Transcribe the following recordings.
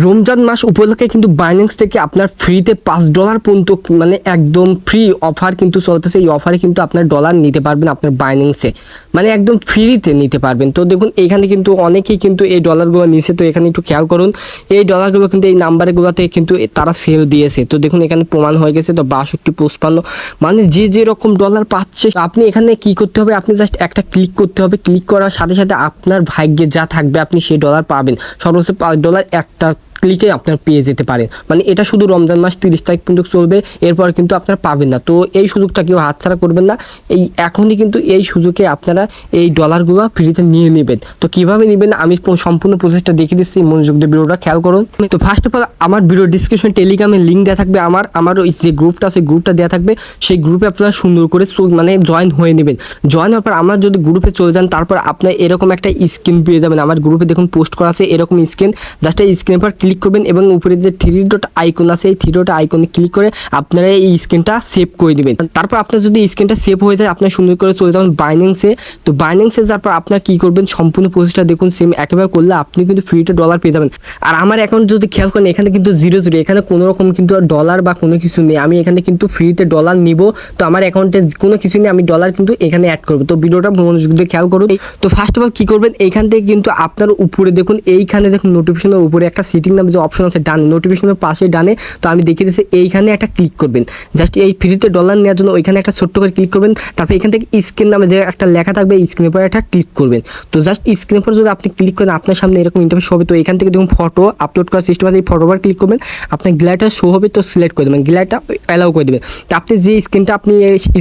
রমজান মাস উপলক্ষে কিন্তু বাইন্যান্স থেকে আপনার ফ্রিতে $5 পর্যন্ত মানে একদম ফ্রি অফার কিন্তু চলতেছে। এই অফারে কিন্তু আপনার ডলার নিতে পারবেন আপনার বাইন্যান্সে, মানে একদম ফ্রিতে নিতে পারবেন। তো দেখুন এখানে কিন্তু অনেকেই কিন্তু এই ডলারগুলো নিছে। তো এখানে একটু খেয়াল করুন, এই ডলারগুলো কিন্তু এই নাম্বারগুলোতে কিন্তু তারা সেল দিয়েছে। তো দেখুন এখানে প্রমাণ হয়ে গেছে। তো 6255 মানে যে যেরকম ডলার পাচ্ছে, আপনি এখানে কি করতে হবে, আপনি জাস্ট একটা ক্লিক করতে হবে। ক্লিক করার সাথে সাথে আপনার ভাগ্যে যা থাকবে আপনি সেই ডলার পাবেন। সর্বোচ্চ $5 একটা ক্লিকে আপনার পেয়ে যেতে পারেন। মানে এটা শুধু রমজান মাস 30 তারিখ পর্যন্ত চলবে, এরপর কিন্তু আপনারা পাবেন না। তো এই সুযোগটা কেউ হাতছাড়া করবেন না। এই এখনই কিন্তু এই সুযোগে আপনারা এই ডলারগুলো ফ্রিতে নিয়ে নেবেন। তো কিভাবে নেবেন আমি সম্পূর্ণ প্রসেসটা দেখিয়ে দিচ্ছি, মনোযোগ দিয়ে ভিডিওটা খেয়াল করুন। তো ফার্স্ট অফ অল আমার ভিডিও ডিসক্রিপশন টেলিগ্রামের লিঙ্ক দেওয়া থাকবে। আমার ওই যে গ্রুপটা আছে গ্রুপটা দেওয়া থাকবে, সেই গ্রুপে আপনারা সুন্দর করে মানে জয়েন হয়ে নেবেন। জয়েন হওয়ার পর আমরা যদি গ্রুপে চলে যান, তারপর আপনার এরকম একটা স্ক্রিন পেয়ে যাবেন। আমার গ্রুপে দেখুন পোস্ট করা আছে এরকম স্ক্রিন, জাস্ট এই স্ক্রিনের পর ক্লিক করবেন এবং উপরে যে 3 ডট আইকন আছে এই 3 ডট আইকনে ক্লিক করে আপনারা এই স্ক্রিনটা সেভ করে দিবেন। তারপর আপনার যদি স্ক্রিনটা সেভ হয়ে যায়, আপনার সুন্দর করে চলে যাবেন বাইন্যান্সে। তো বাইন্যান্সে যাওয়ার পর আপনার কী করবেন, সম্পূর্ণ প্রসেসটা দেখুন সেম একেবারে করলে আপনি কিন্তু ফ্রিতে ডলার পেয়ে যাবেন। আর আমার অ্যাকাউন্ট যদি খেয়াল করেন এখানে কিন্তু 0, এখানে কোনো রকম কিন্তু ডলার বা কোনো কিছু নেই। আমি এখানে কিন্তু ফ্রিতে ডলার নিব। তো আমার অ্যাকাউন্টে কোনো কিছু নেই, আমি ডলার কিন্তু এখানে অ্যাড করবো। তো ভিডিওটা মনোযোগ দিয়ে খেয়াল করুন। তো ফার্স্ট অফ অল কী করবেন, এইখান থেকে কিন্তু আপনার উপরে দেখুন, এইখানে দেখুন নোটিফিকেশনের উপরে একটা সিটিং নামে যে অপশন আছে ডানে, নোটিফিকেশনের পাশে ডানে। তো আমি দেখিয়ে দিচ্ছি, এইখানে একটা ক্লিক করবেন। জাস্ট এই ফ্রিতে ডলার নেওয়ার জন্য ওইখানে একটা ছোট্ট করে ক্লিক করবেন। তারপর এখান থেকে স্ক্রিন নামে যে একটা লেখা থাকবে, স্ক্রিনের পর একটা ক্লিক করবেন। তো জাস্ট স্ক্রিনের পর যদি আপনি ক্লিক করেন আপনার সামনে এরকম ইন্টারফেস হবে। তো এখান থেকে দেখুন ফটো আপলোড করার সিস্টেম আছে, এই ফটোবার ক্লিক করবেন, আপনার গ্যালারিটা শো হবে। তো সিলেক্ট করে দেবেন, গ্যালারিটা অ্যালাউ করে দেবেন। তো আপনি যে স্ক্রিনটা আপনি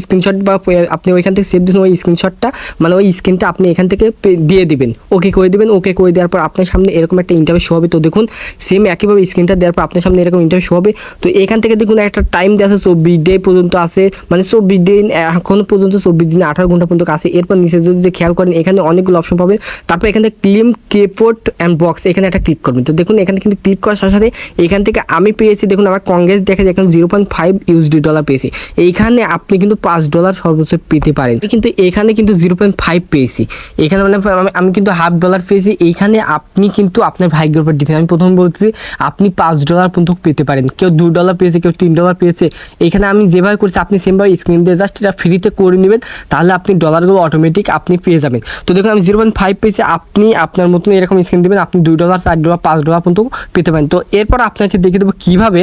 স্ক্রিনশট বা আপনি ওইখান থেকে সেভ দিয়েছেন ওই স্ক্রিনশটটা, মানে ওই স্ক্রিনটা আপনি এখান থেকে দিয়ে দিবেন, ওকে করে দেবেন। ওকে করে দেওয়ার পর আপনার সামনে এরকম একটা ইন্টারফেস শো হবে। তো দেখুন সেম একইভাবে স্ক্রিনটা দেওয়ার পর আপনার সামনে এরকম ইন্টারফেস শো হবে। তো এখান থেকে দেখুন একটা টাইম দেওয়া আছে 24 ডে পর্যন্ত আছে, মানে 24 দিন এখন পর্যন্ত 24 দিনে 18 ঘন্টা পর্যন্ত আছে। এরপর নিচে যদি খেয়াল করেন এখানে অনেকগুলো অপশন পাবেন। তারপর এখানে ক্লেম কেপোর্ট অ্যান্ড বক্স এখানে একটা ক্লিক করবেন। তো দেখুন এখানে কিন্তু ক্লিক করার সাথে সাথে এখান থেকে আমি পেয়েছি দেখুন আমার কংগ্রেস দেখা যায় এখন 0.5 USD ডলার পেয়েছি। এইখানে আপনি কিন্তু $5 সর্বোচ্চ পেতে পারেন, কিন্তু এখানে কিন্তু 0.5 পেয়েছি। এখানে মানে আমি কিন্তু $1/2 পেয়েছি। এইখানে আপনি কিন্তু আপনার ভাগ্যের উপর ডিপেন্ড। আমি প্রথম বলছি আপনি $5 পর্যন্ত পেতে পারেন, কেউ $2 পেয়েছে, কেউ $3 পেয়েছে। এখানে আমি যেভাবে করছি আপনি সেমভাবে স্ক্রিন দিয়ে জাস্ট এটা ফ্রিতে করে নেবেন, তাহলে আপনি ডলারগুলো অটোমেটিক আপনি পেয়ে যাবেন। তো দেখুন আমি 0.5 পেয়েছি, আপনি আপনার মতন এরকম স্ক্রিন দেবেন, আপনি $2, $4, $5 পর্যন্ত পেতে পারেন। তো এরপর আপনাকে দেখিয়ে দেবো কীভাবে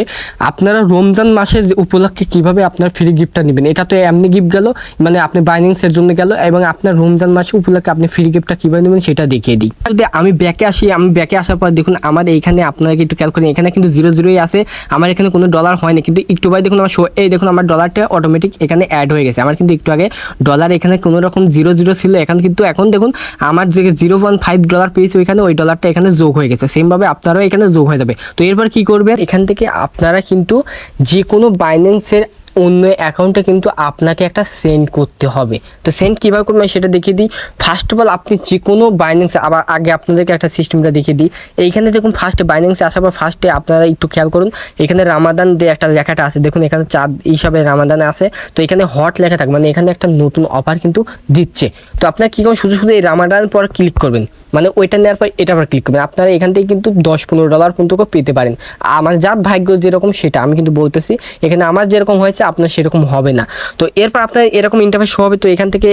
আপনারা রমজান মাসের উপলক্ষে কীভাবে আপনার ফ্রি গিফটটা নেবেন। এটা তো এমনি গিফট গেল, মানে আপনি বাইন্যান্সের জন্য গেল, এবং আপনার রমজান মাসের উপলক্ষে আপনি ফ্রি গিফটটা কীভাবে নেবেন সেটা দেখিয়ে দিই। যদি আমি ব্যাকে আসি, আমি ব্যাকে আসার পর দেখুন আমার এইখানে আপনাকে একটু খেয়াল করেন, এখানে কিন্তু 0 আছে, আমার এখানে কোনো ডলার হয়নি। কিন্তু একটু ভাই দেখুন আমার এই দেখুন আমার ডলারটা অটোমেটিক এখানে অ্যাড হয়ে গেছে। আমার কিন্তু একটু আগে ডলার এখানে কোনো রকম 0 ছিল, এখন কিন্তু এখন দেখুন আমার যে $0.5 পেয়েছি ওইখানে ওই ডলারটা এখানে যোগ হয়ে গেছে। সেমভাবে আপনারাও এখানে যোগ হয়ে যাবে। তো এরপর কি করবেন, এখান থেকে আপনারা কিন্তু যে কোনো বাইন্যান্সের অন্য অ্যাকাউন্টে কিন্তু আপনাকে একটা সেন্ড করতে হবে। তো সেন্ড কীভাবে করবেন সেটা দেখিয়ে দিই। ফার্স্ট অফ অল আপনি যে কোনো বাইন্যান্সে, আবার আগে আপনাদেরকে একটা সিস্টেমটা দেখিয়ে দিই। এইখানে দেখুন ফার্স্টে বাইন্যান্সে আসার পর ফার্স্টে আপনারা একটু খেয়াল করুন, এখানে রামাদান দিয়ে একটা লেখাটা আছে দেখুন, এখানে চাঁদ হিসাবে রামাদানে আছে। তো এখানে হট লেখা থাকে, মানে এখানে একটা নতুন অফার কিন্তু দিচ্ছে। তো আপনার কী করবেন, শুধু শুধু এই রামাদান পর ক্লিক করবেন, মানে ওইটা নেওয়ার পর এটা আবার ক্লিক করবেন। আপনারা এখান থেকে কিন্তু $10-15 পর্যন্ত পেতে পারেন। আমার যার ভাগ্য যেরকম সেটা আমি কিন্তু বলতেছি, এখানে আমার যেরকম হয়েছে আপনার সেরকম হবে না। তো এরপর আপনার এরকম ইন্টারফেস শো হবে। তো এখান থেকে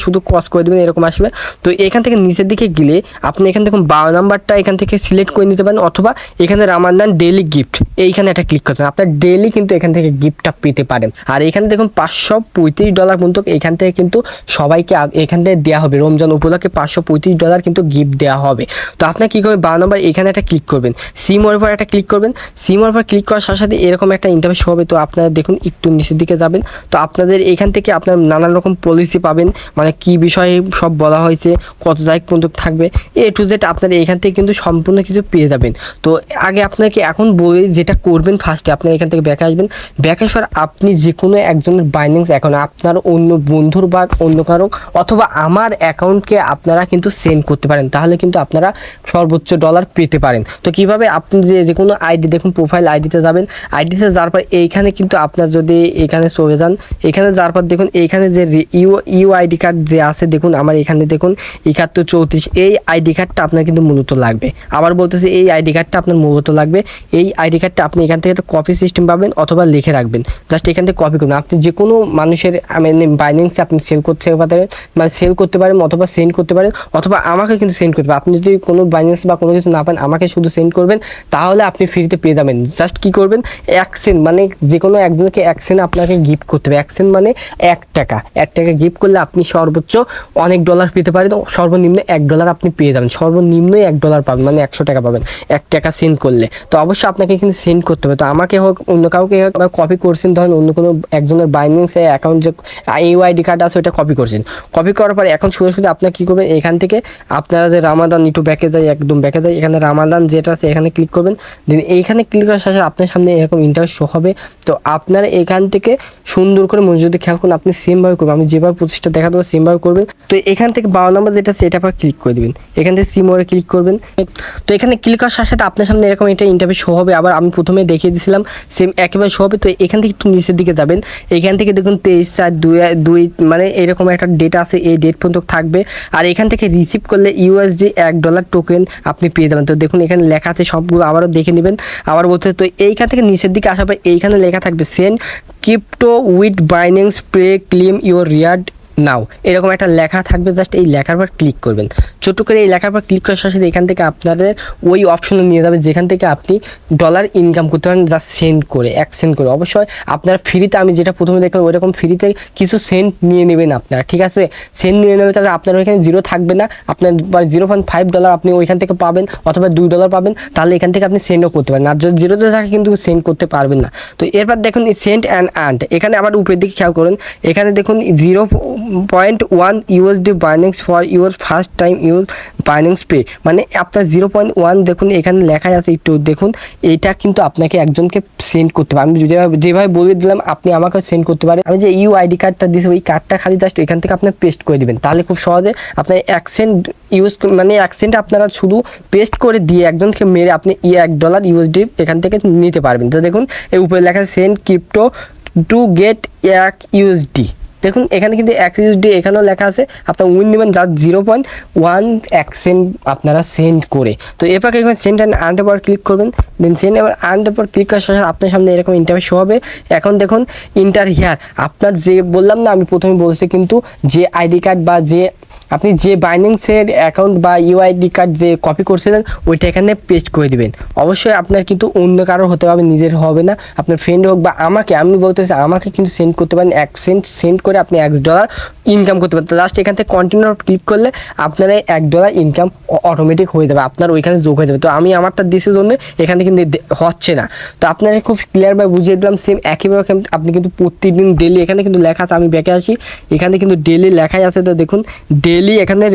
শুধু ক্রস করে দেবেন, এরকম আসবে। তো এখান থেকে নিচের দিকে গেলে আপনি এখান থেকে 12 নাম্বারটা এখান থেকে সিলেক্ট করে নিতে পারেন, অথবা এখানে রামাদান ডেইলি গিফট এইখানে একটা ক্লিক করতে পারেন। আপনার ডেইলি কিন্তু এখান থেকে গিফটটা পেতে পারেন। আর এখানে দেখুন $535 পর্যন্ত এখান থেকে কিন্তু সবাইকে এখান থেকে দেওয়া হবে। রমজান উপলক্ষে $535 কিন্তু গিফট দেওয়া হবে। তো আপনার কী করবেন, 12 নম্বর এখানে একটা ক্লিক করবেন, সিমোর পর একটা ক্লিক করবেন। সিমোর পর ক্লিক করার সাথে সাথে এরকম একটা ইন্টারফেস হবে। তো আপনারা দেখুন একটু নিচের দিকে যাবেন। তো আপনাদের এখান থেকে আপনার নানান রকম পলিসি পাবেন, মানে কি বিষয়ে সব বলা হয়েছে, কত তারিখ পর্যন্ত থাকবে, A to Z আপনারা এখান থেকে কিন্তু সম্পূর্ণ কিছু পেয়ে যাবেন। তো আগে আপনাকে এখন বলি যেটা করবেন, ফার্স্টে আপনার এখান থেকে ব্যাকে আসবেন। ব্যাকে আসার আপনি যে কোনো একজনের বাইন্যান্স অ্যাকাউন্ট, আপনার অন্য বন্ধুর বা অন্য কারো অথবা আমার অ্যাকাউন্টকে আপনারা কিন্তু সেন্ড করতে পারেন। তাহলে কিন্তু আপনারা সর্বোচ্চ ডলার পেতে পারেন। তো কিভাবে আপনি যে কোনো আইডি দেখুন, প্রোফাইল আইডিতে যাবেন, আইডিতে যাওয়ার পর এইখানে কিন্তু আপনার যদি এখানে চলে যান, এখানে যাওয়ার পর দেখুন এইখানে যে ইউ আইডি কার্ড যে আছে দেখুন, আমার এখানে দেখুন 7134, এই আইডি কার্ডটা আপনার কিন্তু মূলত লাগবে। আবার বলতেছি এই আইডি কার্ডটা আপনার মূলত লাগবে। এই আইডি কার্ডটা আপনি এখান থেকে কপি সিস্টেম পাবেন অথবা লিখে রাখবেন, জাস্ট এখান থেকে কপি করবেন। আপনি যে কোনো মানুষের বাইন্যান্সে আপনি সেল করতে পারেন, মানে সেল করতে পারেন অথবা সেন্ড করতে পারেন, অথবা আমাকে কিন্তু সেন্ড করতে পারেন। আপনি যদি কোনো বাইন্যান্স বা কোনো কিছু না পান আমাকে শুধু সেন্ড করবেন, তাহলে আপনি ফ্রিতে পেয়ে যাবেন। জাস্ট কি করবেন, 1 সেন্ট, মানে যে কোনো একজনকে 1 সেন্ট আপনাকে গিফট করতে হবে। 1 সেন্ট মানে 1 টাকা। 1 টাকা গিফট করলে আপনি সর্বোচ্চ অনেক ডলার পেতে পারেন, সর্বনিম্ন $1 আপনি পেয়ে যাবেন। সর্বনিম্ন $1 পাবেন, মানে 100 টাকা পাবেন 1 টাকা সেন্ড করলে। তো অবশ্যই আপনাকে কিন্তু সেন্ড করতে হবে। তো আমাকে হোক অন্য কাউকে হোক, বা কপি করছেন ধরেন অন্য কোনো একজনের বাইন্যান্সে অ্যাকাউন্ট যে ইউআইডি কার্ড আছে ওটা কপি করছেন। কপি করার পর এখন সোজা আপনার কী করবেন, এখান থেকে আপনারা যে রামাদান একটু ব্যাকে যায়, একদম ব্যাকে যায়, এখানে রামাদান যেটা আছে এখানে ক্লিক করবেন। দেন এইখানে ক্লিক করার সাথে আপনার সামনে এরকম ইন্টারভিউ শো হবে। তো আপনারা এখান থেকে সুন্দর করে যদি খেয়াল করুন, আপনি সেমভাবে করবেন, আমি যেভাবে প্রসেসটা দেখা দেবো সেমভাবে করবেন। তো এখান থেকে 12 নম্বর যেটা আছে এটা আবার ক্লিক করে দেবেন, এখান থেকে সিমোরে ক্লিক করবেন। তো এখানে ক্লিক করার সাথে আপনার সামনে এরকম এটা ইন্টারভিউ শো হবে। আবার আমি প্রথমে দেখিয়ে দিয়েছিলাম সেম একেবারে শো হবে। তো এখান থেকে একটু নিচের দিকে যাবেন, এখান থেকে দেখুন 23/4/2 মানে এরকম একটা ডেট আছে, এই ডেট পর্যন্ত থাকবে। আর এখান থেকে রিসিভ করলে USD $1 টোকেন আপনি পেয়ে যাবেন। তো দেখুন এখানে লেখা আছে সবগুলো, আবারও দেখে নেবেন। আবার বলতে তো এইখান থেকে নিচের দিকে আসার পর এইখানে লেখা থাকবে send crypto with Binance play claim your reward now, এরকম একটা লেখা থাকবে। জাস্ট এই লেখার পর ক্লিক করবেন, ছোট্ট করে এই লেখার পর ক্লিক করার সাথে এখান থেকে আপনাদের ওই অপশনে নিয়ে যাবে যেখান থেকে আপনি ডলার ইনকাম করতে পারেন, জাস্ট সেন্ড করে 1 সেন্ট করে। অবশ্যই আপনার ফ্রিতে, আমি যেটা প্রথমে দেখলাম ওইরকম ফ্রিতে কিছু সেন্ট নিয়ে নেবেন আপনারা, ঠিক আছে? সেন্ট নিয়ে নেবে, তাহলে আপনার ওইখানে জিরো থাকবে না, আপনার $0.5 আপনি ওইখান থেকে পাবেন, অথবা $2 পাবেন। তাহলে এখান থেকে আপনি সেন্ডও করতে পারেন। আর যদি জিরোতে থাকে কিন্তু সেন্ড করতে পারবেন না। তো এরপর দেখুন সেন্ড অ্যান্ড আর্ন, এখানে আবার উপরের দিকে খেয়াল করুন, এখানে দেখুন 0.1 USD Binance for your first time use Binance pay, মানে আপনার 0.1 দেখুন এখানে লেখাই আছে, একটু দেখুন। এইটা কিন্তু আপনাকে একজনকে সেন্ড করতে পারেন। আমি যেভাবে বলে দিলাম আপনি আমাকে সেন্ড করতে পারেন। আমি যে ইউআইডি কার্ডটা দিয়েছি ওই কার্ডটা খালি জাস্ট এখান থেকে আপনার পেস্ট করে দেবেন, তাহলে খুব সহজে আপনার 1 সেন্ট ইউজ, মানে 1 সেন্ট আপনারা শুধু পেস্ট করে দিয়ে একজনকে মেরে আপনি $1 USD এখান থেকে নিতে পারবেন। তো দেখুন এই উপরে লেখা সেন্ড ক্রিপ্টো টু গেট $1 দেখুন এখানে কিন্তু $1 এখানেও লেখা আছে। আপনার উইন নেবেন যা 0.1 সেন্ট আপনারা সেন্ড করে। তো এরপর এখানে সেন্ড অ্যান্ড আর্নের পর ক্লিক করবেন। দেন সেন্ড এবার আর্নের পর ক্লিক করার সাথে আপনার সামনে এরকম ইন্টারভিউ শো হবে। এখন দেখুন ইন্টার হিয়ার, আপনার যে বললাম না, আমি প্রথমে বলছি কিন্তু যে আইডি কার্ড বা যে আপনি যে বাইন্যান্সের অ্যাকাউন্ট বা ইউআইডি কার্ড যে কপি করছিলেন ওইটা এখানে পেস্ট করে দিবেন। অবশ্যই আপনার কিন্তু অন্য কারোর হতে হবে, নিজের হবে না। আপনার ফ্রেন্ড হোক বা আমাকে, আমি বলতেছি আমাকে কিন্তু সেন্ড করতে পারেন। 1 সেন্ট সেন্ড করে আপনি $1 ইনকাম করতে পারেন। লাস্ট এখান থেকে কন্টিনিউ ক্লিক করলে আপনার $1 ইনকাম অটোমেটিক হয়ে যাবে, আপনার ওইখানে যোগ হয়ে যাবে। তো আমি আমারটা দিসের জন্য এখানে কিন্তু হচ্ছে না। তো আপনাকে খুব ক্লিয়ারভাবে বুঝিয়ে দিলাম। সেম একইভাবে আপনি কিন্তু প্রতিদিন ডেলি, এখানে কিন্তু লেখা আছে, আমি ব্যাকে আসি, এখানে কিন্তু ডেলি লেখাই আছে। তো দেখুন ডেলি এখানে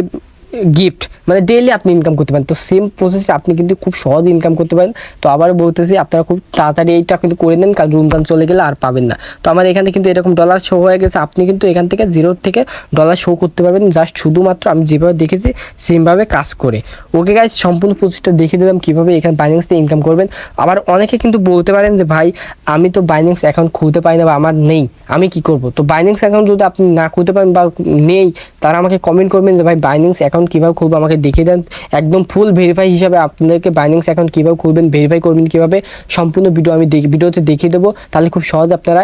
গিফট, মানে ডেইলি আপনি ইনকাম করতে পারেন। তো সেম প্রসেসে আপনি কিন্তু খুব সহজ ইনকাম করতে পারেন। তো আবার বলতেছি আপনারা খুব তাড়াতাড়ি এইটা কিন্তু করে নেন, কারণ রমজান চলে গেলে আর পাবেন না। তো আমার এখানে কিন্তু এরকম ডলার শো হয়ে গেছে, আপনি কিন্তু এখান থেকে 0 থেকে ডলার শো করতে পারবেন, জাস্ট শুধুমাত্র আমি যেভাবে দেখেছি সেমভাবে কাজ করে। ওকে গাইস, সম্পূর্ণ প্রসেসটা দেখিয়ে দিলাম কীভাবে এখানে বাইন্যান্স থেকে ইনকাম করবেন। আবার অনেকে কিন্তু বলতে পারেন যে ভাই আমি তো বাইন্যান্স অ্যাকাউন্ট খুলতে পারি না বা আমার নেই, আমি কি করব? তো বাইন্যান্স অ্যাকাউন্ট যদি আপনি না খুলতে পারেন বা নেই, তারা আমাকে কমেন্ট করবেন যে ভাই বাইন্যান্স অ্যাকাউন্ট কীভাবে খুলবো আমাকে দেখিয়ে দেন। একদম ফুল ভেরিফাই হিসাবে আপনাদেরকে বাইন্যান্স অ্যাকাউন্ট কীভাবে খুলবেন, ভেরিফাই করবেন কীভাবে, সম্পূর্ণ ভিডিও আমি ভিডিওতে দেখিয়ে দেবো। তাহলে খুব সহজ আপনারা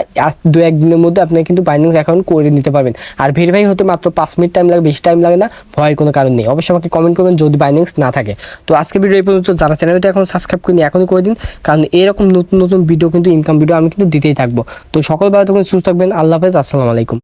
2-1 দিনের মধ্যে আপনারা কিন্তু বাইন্যান্স অ্যাকাউন্ট করে নিতে পারবেন। আর ভেরিফাই হতে মাত্র 5 মিনিট টাইম লাগে, বেশি টাইম লাগে না, ভয়ের কোনো কারণ নেই। অবশ্যই আমাকে কমেন্ট করবেন যদি বাইন্যান্স না থাকে। তো আজকে ভিডিও এই পর্যন্ত। যারা চ্যানেলটা এখন সাবস্ক্রাইব করেনি এখনই করে দিন, কারণ এরকম নতুন নতুন ভিডিও কিন্তু ইনকাম ভিডিও আমি কিন্তু দিতেই থাকবো। তো সকল ভালো থাকুন, সুস্থ থাকবেন। আল্লাহ হাফেজ, আসসালামু আলাইকুম।